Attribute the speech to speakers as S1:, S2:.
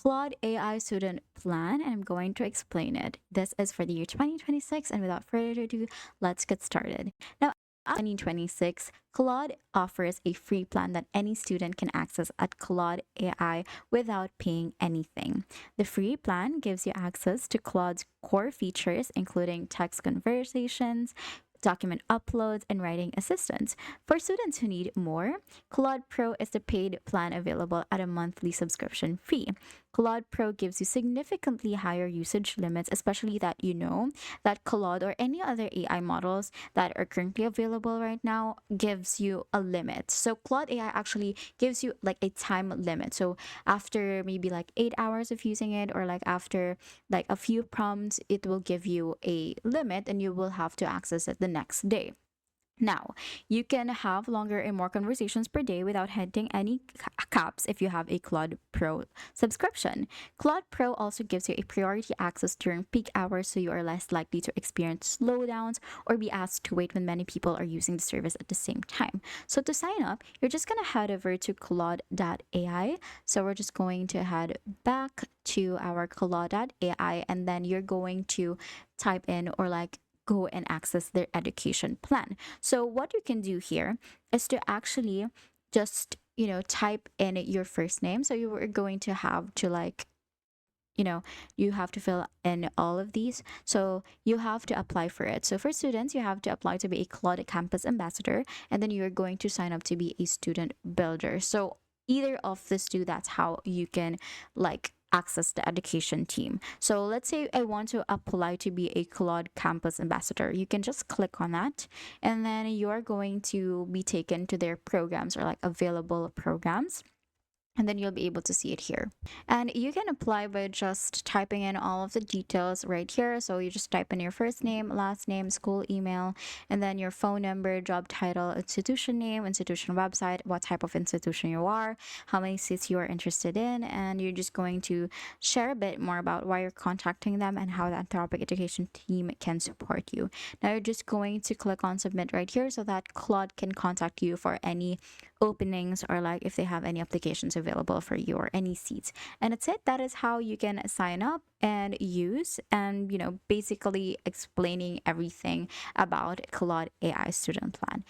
S1: Claude AI Student Plan, and I'm going to explain it. This is for the year 2026, and without further ado, let's get started. Now, 2026, Claude offers a free plan that any student can access at Claude AI without paying anything. The free plan gives you access to Claude's core features, including text conversations, document uploads, and writing assistance. For students who need more, Claude Pro is the paid plan available at a monthly subscription fee. Claude Pro gives you significantly higher usage limits, especially that you know that Claude or any other AI models that are currently available right now gives you a limit. So Claude AI actually gives you like a time limit. So after maybe like 8 hours of using it, or like after like a few prompts, it will give you a limit and you will have to access it the next day. Now, you can have longer and more conversations per day without hitting any caps if you have a Claude Pro subscription. Claude Pro also gives you a priority access during peak hours, so you are less likely to experience slowdowns or be asked to wait when many people are using the service at the same time. So to sign up, you're just going to head over to Claude AI. So we're just going to head back to our Claude AI, and then you're going to type in or like go and access their education plan. So what you can do here is to actually just, type in your first name. So you are going to have to like, you know, you have to fill in all of these. So you have to apply for it. So for students, you have to apply to be a Claude Campus Ambassador, and then you're going to sign up to be a student builder. So either of these two, that's how you can like access the education team. So let's say I want to apply to be a Claude Campus Ambassador. You can just click on that, and then you're going to be taken to their programs or like available programs, and then you'll be able to see it here. And you can apply by just typing in all of the details right here. So you just type in your first name, last name, school email, and then your phone number, job title, institution name, institution website, what type of institution you are, how many seats you are interested in, and you're just going to share a bit more about why you're contacting them and how the Anthropic education team can support you. Now you're just going to click on submit right here so that Claude can contact you for any openings, or like if they have any applications available for you or any seats. And that's it. That is how you can sign up and use, and basically explaining everything about Claude AI Student Plan.